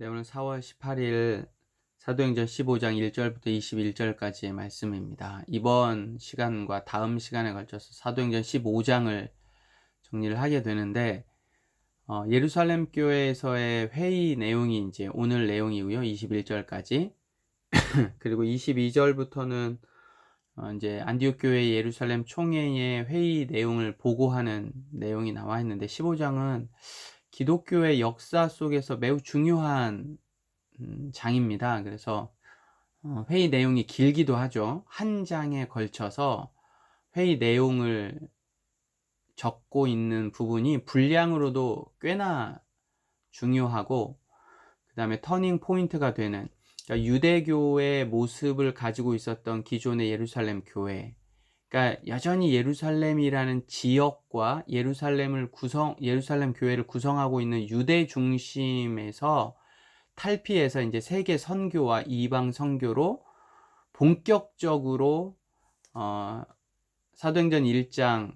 네, 오늘 4월 18일 사도행전 15장 1절부터 21절까지의 말씀입니다. 이번 시간과 다음 시간에 걸쳐서 사도행전 15장을 정리를 하게 되는데, 예루살렘 교회에서의 회의 내용이 이제 오늘 내용이고요. 21절까지. 그리고 22절부터는 이제 안디옥 교회 예루살렘 총회의 회의 내용을 보고하는 내용이 나와 있는데, 15장은 기독교의 역사 속에서 매우 중요한 장입니다. 그래서 회의 내용이 길기도 하죠. 한 장에 걸쳐서 회의 내용을 적고 있는 부분이 분량으로도 꽤나 중요하고, 그 다음에 터닝 포인트가 되는, 그러니까 유대교의 모습을 가지고 있었던 기존의 예루살렘 교회, 그러니까 여전히 예루살렘이라는 지역과 예루살렘 교회를 구성하고 있는 유대 중심에서 탈피해서 이제 세계 선교와 이방 선교로 본격적으로 사도행전 1장에서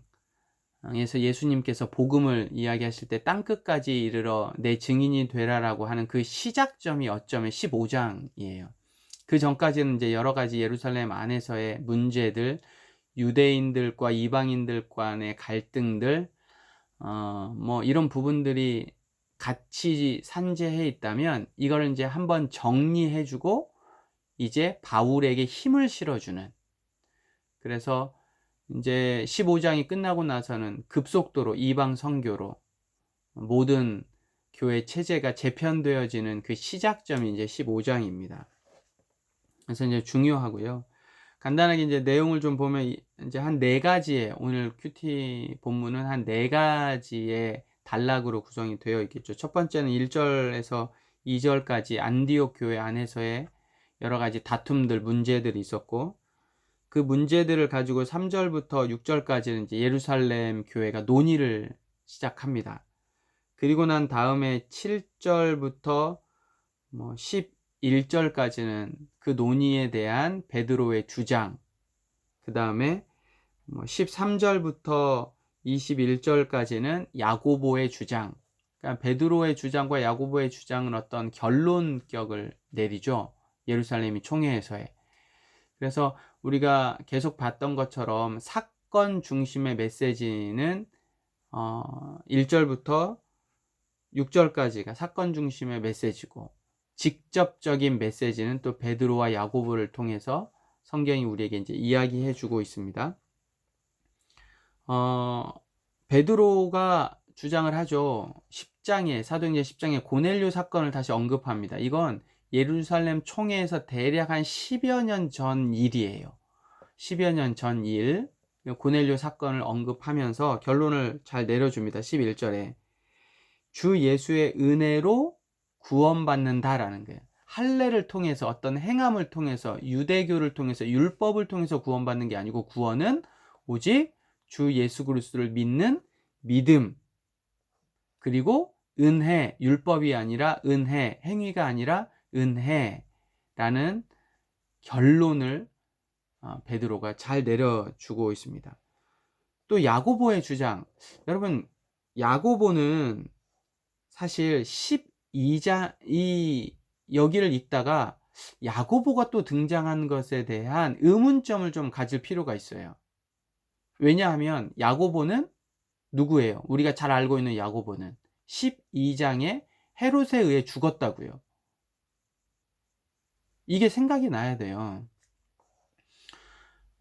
예수님께서 복음을 이야기하실 때 땅끝까지 이르러 내 증인이 되라라고 하는 그 시작점이 어쩌면 15장이에요. 그 전까지는 이제 여러 가지 예루살렘 안에서의 문제들, 유대인들과 이방인들 간의 갈등들, 뭐 이런 부분들이 같이 산재해 있다면 이걸 이제 한번 정리해주고 이제 바울에게 힘을 실어주는, 그래서 이제 15장이 끝나고 나서는 급속도로 이방 선교로 모든 교회 체제가 재편되어지는 그 시작점이 이제 15장입니다. 그래서 이제 중요하고요. 간단하게 이제 내용을 좀 보면 이제 한 네 가지의, 오늘 큐티 본문은 한 네 가지의 단락으로 구성이 되어 있겠죠. 첫 번째는 1절에서 2절까지 안디옥 교회 안에서의 여러 가지 다툼들, 문제들이 있었고, 그 문제들을 가지고 3절부터 6절까지는 이제 예루살렘 교회가 논의를 시작합니다. 그리고 난 다음에 7절부터 11절까지는 그 논의에 대한 베드로의 주장, 그 다음에 13절부터 21절까지는 야고보의 주장, 그러니까 베드로의 주장과 야고보의 주장은 어떤 결론격을 내리죠. 예루살렘이 총회에서의. 그래서 우리가 계속 봤던 것처럼 사건 중심의 메시지는 1절부터 6절까지가 사건 중심의 메시지고, 직접적인 메시지는 또 베드로와 야고보를 통해서 성경이 우리에게 이제 이야기해 주고 있습니다. 베드로가 주장을 하죠. 사도행전 10장에 고넬료 사건을 다시 언급합니다. 이건 예루살렘 총회에서 대략 한 10여 년 전 일이에요. 10여 년 전 일, 고넬료 사건을 언급하면서 결론을 잘 내려줍니다. 11절에 주 예수의 은혜로 구원받는다라는 거예요. 할례를 통해서, 어떤 행함을 통해서, 유대교를 통해서, 율법을 통해서 구원받는 게 아니고, 구원은 오직 주 예수 그리스도를 믿는 믿음, 그리고 은혜, 율법이 아니라 은혜, 행위가 아니라 은혜라는 결론을 베드로가 잘 내려주고 있습니다. 또 야고보의 주장, 여러분, 야고보는 사실 12장 여기를 읽다가 야고보가 또 등장한 것에 대한 의문점을 좀 가질 필요가 있어요. 왜냐하면 야고보는 누구예요? 우리가 잘 알고 있는 야고보는 12장에 헤롯에 의해 죽었다고요. 이게 생각이 나야 돼요.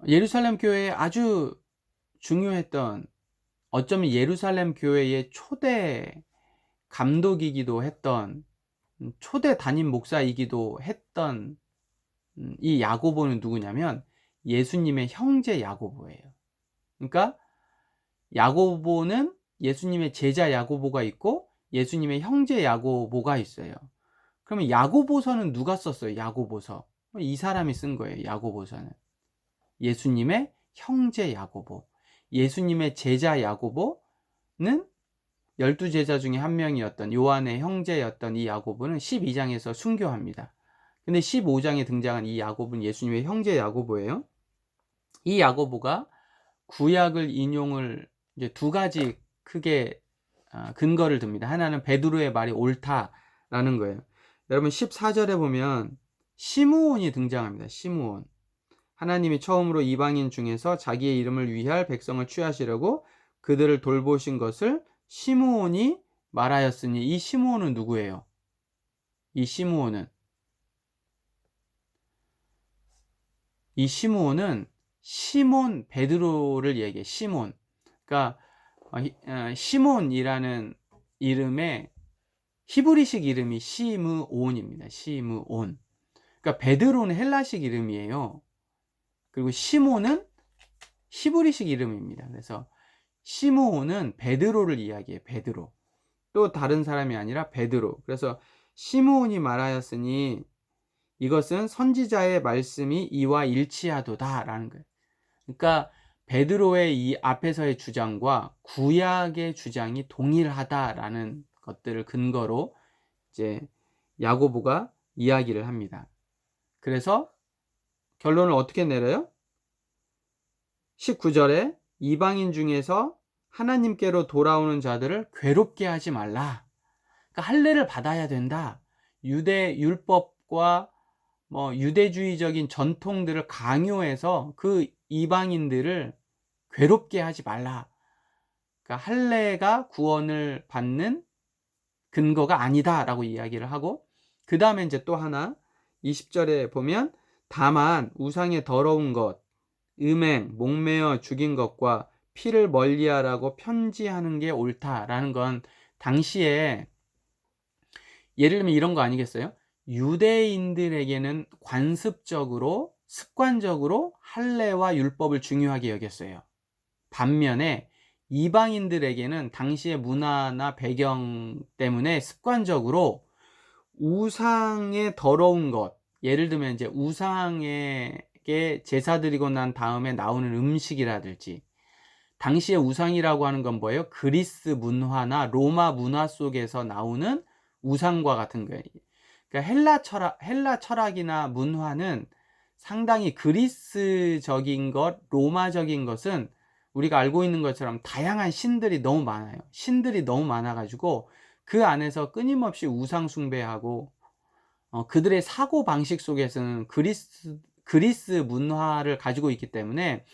예루살렘 교회에 아주 중요했던, 어쩌면 예루살렘 교회의 초대 감독이기도 했던, 초대 담임 목사이기도 했던 이 야고보는 누구냐면 예수님의 형제 야고보예요. 그러니까 야고보는 예수님의 제자 야고보가 있고 예수님의 형제 야고보가 있어요. 그러면 야고보서는 누가 썼어요? 야고보서. 이 사람이 쓴 거예요. 야고보서는 예수님의 형제 야고보, 예수님의 제자 야고보는 12제자 중에 한 명이었던 요한의 형제였던 이 야고보는 12장에서 순교합니다. 근데 15장에 등장한 이 야고보는 예수님의 형제 야고보예요. 이 야고보가 구약을 인용을 이제 두 가지 크게 근거를 듭니다. 하나는 베드로의 말이 옳다라는 거예요. 여러분 14절에 보면 시므온이 등장합니다. 시므온. 하나님이 처음으로 이방인 중에서 자기의 이름을 위할 백성을 취하시려고 그들을 돌보신 것을 시므온이 말하였으니, 이 시므온은 누구예요? 이 시므온은 시몬 베드로를 얘기해. 시몬. 그러니까 시몬이라는 이름의 히브리식 이름이 시므온입니다. 시므온. 그러니까 베드로는 헬라식 이름이에요. 그리고 시몬은 히브리식 이름입니다. 그래서 시므온은 베드로를 이야기해. 베드로. 또 다른 사람이 아니라 베드로. 그래서 시므온이 말하였으니 이것은 선지자의 말씀이 이와 일치하도다 라는 거예요. 그러니까 베드로의 이 앞에서의 주장과 구약의 주장이 동일하다라는 것들을 근거로 이제 야고보가 이야기를 합니다. 그래서 결론을 어떻게 내려요? 19절에 이방인 중에서 하나님께로 돌아오는 자들을 괴롭게 하지 말라. 그러니까 할례를 받아야 된다. 유대 율법과 유대주의적인 전통들을 강요해서 그 이방인들을 괴롭게 하지 말라. 그러니까 할례가 구원을 받는 근거가 아니다라고 이야기를 하고, 그 다음에 이제 또 하나 20절에 보면 다만 우상의 더러운 것, 음행, 목매어 죽인 것과 피를 멀리하라고 편지하는 게 옳다라는 건, 당시에 예를 들면 이런 거 아니겠어요? 유대인들에게는 관습적으로 습관적으로 할례와 율법을 중요하게 여겼어요. 반면에 이방인들에게는 당시의 문화나 배경 때문에 습관적으로 우상의 더러운 것, 예를 들면 이제 우상에게 제사 드리고 난 다음에 나오는 음식이라든지, 당시의 우상이라고 하는 건 뭐예요? 그리스 문화나 로마 문화 속에서 나오는 우상과 같은 거예요. 그러니까 헬라 철학이나 문화는 상당히 그리스적인 것, 로마적인 것은 우리가 알고 있는 것처럼 다양한 신들이 너무 많아요. 신들이 너무 많아가지고 그 안에서 끊임없이 우상 숭배하고, 그들의 사고 방식 속에서는 그리스 문화를 가지고 있기 때문에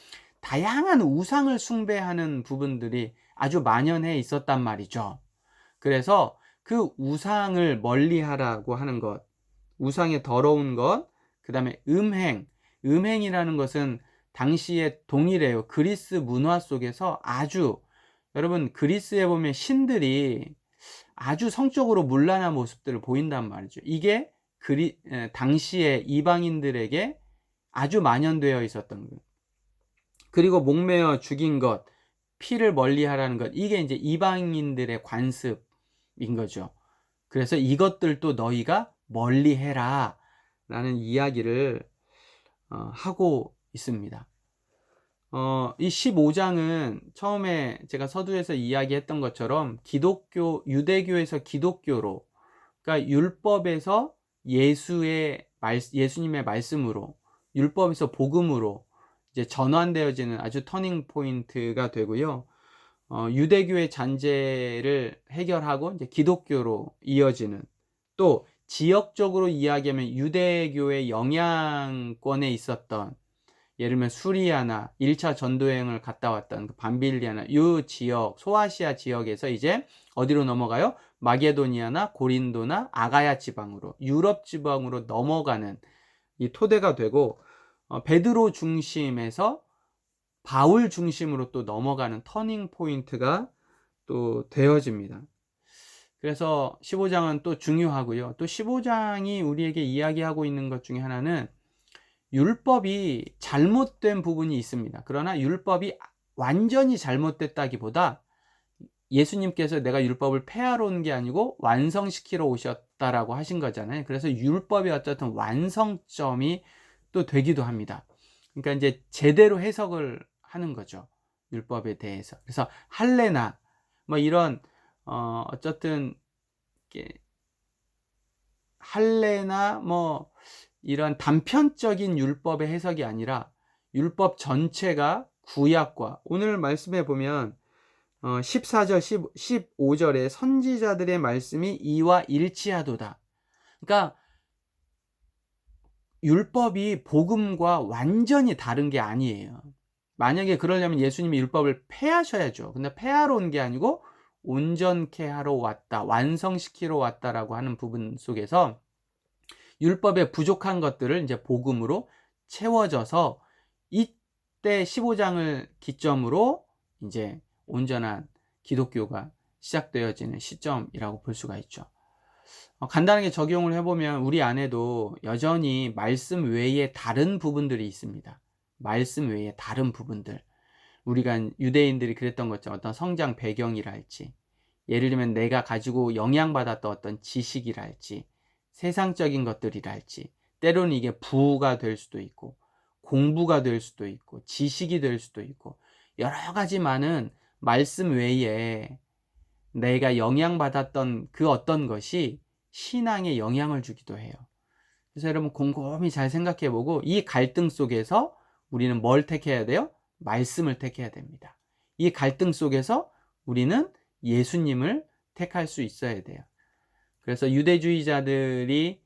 다양한 우상을 숭배하는 부분들이 아주 만연해 있었단 말이죠. 그래서 그 우상을 멀리하라고 하는 것, 우상의 더러운 것, 그 다음에 음행이라는 것은 당시에 동일해요. 그리스 문화 속에서 아주, 여러분 그리스에 보면 신들이 아주 성적으로 문란한 모습들을 보인단 말이죠. 이게 당시에 이방인들에게 아주 만연되어 있었던 거예요. 그리고 목매어 죽인 것, 피를 멀리하라는 것, 이게 이제 이방인들의 관습인 거죠. 그래서 이것들도 너희가 멀리해라 라는 이야기를 하고 있습니다. 이 15장은 처음에 제가 서두에서 이야기했던 것처럼 유대교에서 기독교로, 그러니까 율법에서 예수님의 말씀으로, 율법에서 복음으로 이제 전환되어지는 아주 터닝 포인트가 되고요. 유대교의 잔재를 해결하고 이제 기독교로 이어지는, 또 지역적으로 이야기하면 유대교의 영향권에 있었던, 예를 들면 수리아나 1차 전도여행을 갔다 왔던 그 밤빌리아나 이 지역, 소아시아 지역에서 이제 어디로 넘어가요? 마게도니아나 고린도나 아가야 지방으로, 유럽 지방으로 넘어가는 이 토대가 되고, 베드로 중심에서 바울 중심으로 또 넘어가는 터닝 포인트가 또 되어집니다. 그래서 15장은 또 중요하고요. 또 15장이 우리에게 이야기하고 있는 것 중에 하나는 율법이 잘못된 부분이 있습니다. 그러나 율법이 완전히 잘못됐다기보다 예수님께서 내가 율법을 폐하러 온 게 아니고 완성시키러 오셨다라고 하신 거잖아요. 그래서 율법이 어쨌든 완성점이 또 되기도 합니다. 그러니까 이제 제대로 해석을 하는 거죠. 율법에 대해서. 그래서 할례나 이런 어쨌든 할례나 이런 단편적인 율법의 해석이 아니라 율법 전체가 구약과, 오늘 말씀해 보면 14절 15절에 선지자들의 말씀이 이와 일치하도다. 그러니까 율법이 복음과 완전히 다른 게 아니에요. 만약에 그러려면 예수님이 율법을 폐하셔야죠. 근데 폐하러 온 게 아니고 온전케 하러 왔다, 완성시키러 왔다라고 하는 부분 속에서 율법에 부족한 것들을 이제 복음으로 채워져서 이때 15장을 기점으로 이제 온전한 기독교가 시작되어지는 시점이라고 볼 수가 있죠. 간단하게 적용을 해보면 우리 안에도 여전히 말씀 외에 다른 부분들이 있습니다. 말씀 외에 다른 부분들. 우리가 유대인들이 그랬던 것처럼 어떤 성장 배경이랄지, 예를 들면 내가 가지고 영향받았던 어떤 지식이랄지, 세상적인 것들이랄지, 때로는 이게 부가 될 수도 있고, 공부가 될 수도 있고, 지식이 될 수도 있고, 여러 가지 많은 말씀 외에 내가 영향받았던 그 어떤 것이 신앙에 영향을 주기도 해요. 그래서 여러분 곰곰이 잘 생각해 보고 이 갈등 속에서 우리는 뭘 택해야 돼요? 말씀을 택해야 됩니다. 이 갈등 속에서 우리는 예수님을 택할 수 있어야 돼요. 그래서 유대주의자들이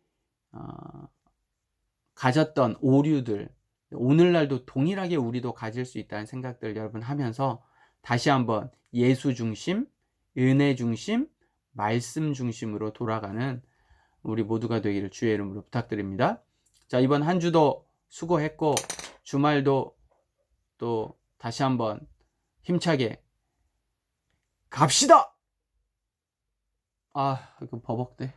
가졌던 오류들, 오늘날도 동일하게 우리도 가질 수 있다는 생각들 여러분 하면서 다시 한번 예수 중심, 은혜 중심, 말씀 중심으로 돌아가는 우리 모두가 되기를 주의 이름으로 부탁드립니다. 자, 이번 한 주도 수고했고 주말도 또 다시 한번 힘차게 갑시다! 아, 이거 버벅대.